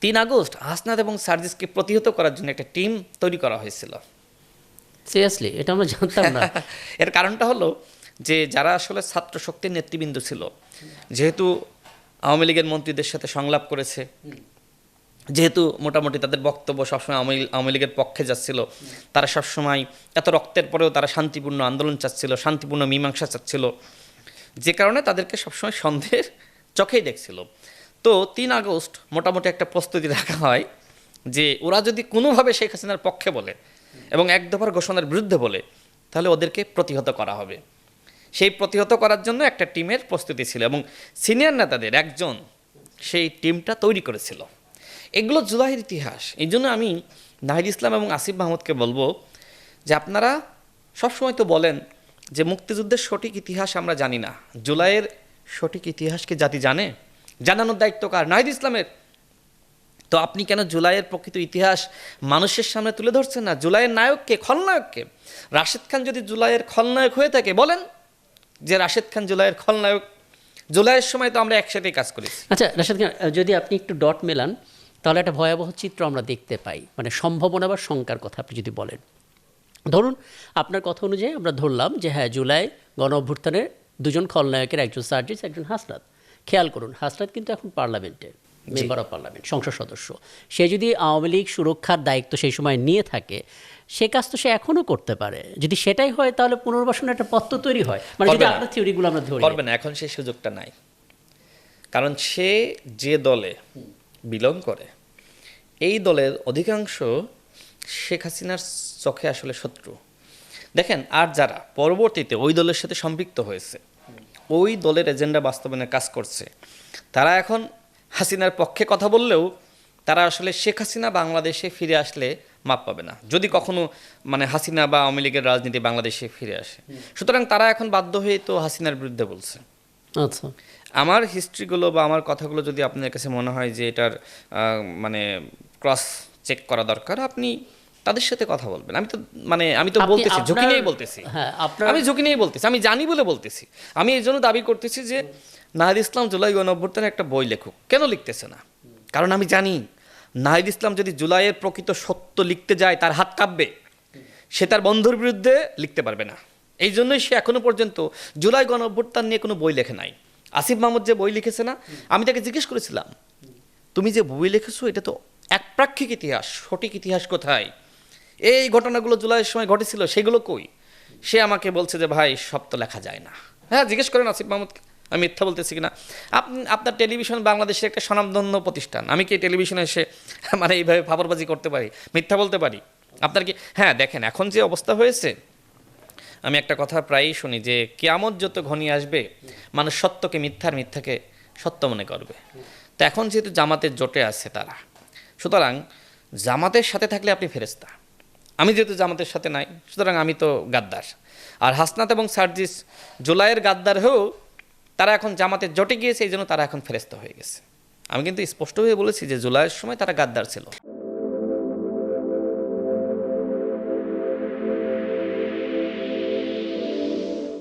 3 August Hasnat এবং সার্জিসকে প্রতিহত করার জন্য একটা টিম তৈরি করা হয়েছিল। সিরিয়াসলি এটা আমরা জানতাম না। এর কারণটা হলো যে যারা আসলে ছাত্র শক্তির নেতৃবৃন্দ ছিল, যেহেতু আওয়ামী লীগের মন্ত্রীদের সাথে সংলাপ করেছে, যেহেতু মোটামুটি তাদের বক্তব্য সবসময় আওয়ামী লীগের পক্ষে যাচ্ছিল, তারা সবসময় এত রক্তের পরেও তারা শান্তিপূর্ণ আন্দোলন চাচ্ছিল, শান্তিপূর্ণ মীমাংসা চাচ্ছিল, যে কারণে তাদেরকে সবসময় সন্দেহের চোখেই দেখছিল। তো 3 আগস্ট মোটামুটি একটা প্রস্তুতি রাখা হয় যে ওরা যদি কোনোভাবে শেখ হাসিনার পক্ষে বলে এবং এক দফার ঘোষণার বিরুদ্ধে বলে, তাহলে ওদেরকে প্রতিহত করা হবে। সেই প্রতিহত করার জন্য একটা টিমের প্রস্তুতি ছিল এবং সিনিয়র নেতাদের একজন সেই টিমটা তৈরি করেছিল। এগুলো জুলাইয়ের ইতিহাস। এই জন্য আমি নাহিদ ইসলাম এবং আসিফ মাহমুদকে বলবো যে আপনারা সবসময় তো বলেন যে মুক্তিযুদ্ধের সঠিক ইতিহাস আমরা জানি না। জুলাইয়ের সঠিক ইতিহাস কি জাতি জানে? জানানোর দায়িত্ব কার? নাহিদ ইসলামের। তো আপনি কেন জুলাইয়ের প্রকৃত ইতিহাস মানুষের সামনে তুলে ধরছেন না? জুলাইয়ের নায়ককে, খলনায়ককে? রাশেদ খান যদি জুলাইয়ের খলনায়ক হয়ে থাকে, বলেন যে রাশেদ খান জুলাইয়ের খলনায়ক। জুলাইয়ের সময় তো আমরা একসাথেই কাজ করেছি। আচ্ছা রাশেদ খান, যদি আপনি একটু ডট মেলান তাহলে একটা ভয়াবহ চিত্র আমরা দেখতে পাই, মানে সম্ভাবনা বা শঙ্কার কথা আপনি যদি বলেন। ধরুন আপনার কথা অনুযায়ী আমরা ধরলাম যে হ্যাঁ, জুলাই গণ অভ্যুত্থানের দুজন খলনায়কের, একজন সার্জিস, একজন হাসনাত। খেয়াল করুন, হাসনাত কিন্তু এখন পার্লামেন্টের মেম্বার অফ পার্লামেন্ট, সংসদ সদস্য। সে যদি আওয়ামী লীগ সুরক্ষার দায়িত্ব সেই সময় নিয়ে থাকে, সে কাজ তো সে এখনও করতে পারে। যদি সেটাই হয় তাহলে পুনর্বাসনের একটা পথ তৈরি হয়, মানে যদি আপনার থিওরিগুলো আমরা ধরি। করবে না, এখন সেই সুযোগটা নাই। কারণ সে যে দলে বিলং করে, এই দলের অধিকাংশ শেখ হাসিনার চোখে আসলে শত্রু। দেখেন, আর যারা পরবর্তীতে ওই দলের সাথে সম্পৃক্ত হয়েছে, ওই দলের এজেন্ডা বাস্তবায়নে কাজ করছে, তারা এখন হাসিনার পক্ষে কথা বললেও তারা আসলে শেখ হাসিনা বাংলাদেশে ফিরে আসলে মাপ পাবে না, যদি কখনো মানে হাসিনা বা আওয়ামী লীগের রাজনীতি বাংলাদেশে ফিরে আসে। সুতরাং তারা এখন বাধ্য হয়ে তো হাসিনার বিরুদ্ধে বলছে। আচ্ছা, আমার হিস্ট্রিগুলো বা আমার কথাগুলো যদি আপনার কাছে মনে হয় যে এটার মানে ক্রস চেক করা দরকার, আপনি তাদের সাথে কথা বলবেন। আমি তো বলতেছি, ঝুঁকি নিয়েই বলতেছি। হ্যাঁ, আমি ঝুঁকি নিয়েই বলতেছি, আমি জানি বলে বলতেছি। আমি এই জন্য দাবি করতেছি যে নাহিদ ইসলাম জুলাই গণঅভ্যুত্থানের একটা বই লেখুক। কেন লিখতেছে না? কারণ আমি জানি নাহিদ ইসলাম যদি জুলাইয়ের প্রকৃত সত্য লিখতে যায়, তার হাত কাঁপবে। সে তার বন্ধুর বিরুদ্ধে লিখতে পারবে না। এই জন্যই সে এখনো পর্যন্ত জুলাই গণঅভ্যুত্থান নিয়ে কোনো বই লেখে নাই। আসিফ মাহমুদ যে বই লিখেছে না, আমি তাকে জিজ্ঞেস করেছিলাম, তুমি যে বই লিখেছো এটা তো একপ্রাক্ষিক ইতিহাস, সঠিক ইতিহাস কোথায়? এই ঘটনাগুলো জুলাইয়ের সময় ঘটেছিল, সেগুলো কই? সে আমাকে বলছে যে ভাই, সব তো লেখা যায় না। হ্যাঁ, জিজ্ঞেস করেন আসিফ মাহমুদকে আমি মিথ্যা বলতেছি কিনা। আপনার টেলিভিশন বাংলাদেশের একটা স্বনামধন্য প্রতিষ্ঠান, আমি কি টেলিভিশনে এসে মানে এইভাবে ফাপড়বাজি করতে পারি, মিথ্যা বলতে পারি? আপনার কি? হ্যাঁ, দেখেন এখন যে অবস্থা হয়েছে, আমি একটা কথা প্রায়ই শুনি যে কিয়ামত যত ঘনিয়ে আসবে, মানুষ সত্যকে মিথ্যা আর মিথ্যাকে সত্য মনে করবে। তো এখন যেহেতু জামাতের জোটে আছে তারা, সুতরাং জামাতের সাথে থাকলে আপনি ফেরেশতা। আমি যেহেতু জামাতের সাথে নাই, সুতরাং আমি তো গাদ্দার। আর হাসনাত এবং সার্জিস জুলাইয়ের গাদ্দার হয়েও তারা এখন জামাতের জোটে গিয়েছে, এই জন্য তারা এখন ফেরেশতা হয়ে গেছে। আমি কিন্তু স্পষ্ট হয়ে বলেছি যে জুলাইয়ের সময় তারা গাদ্দার ছিল।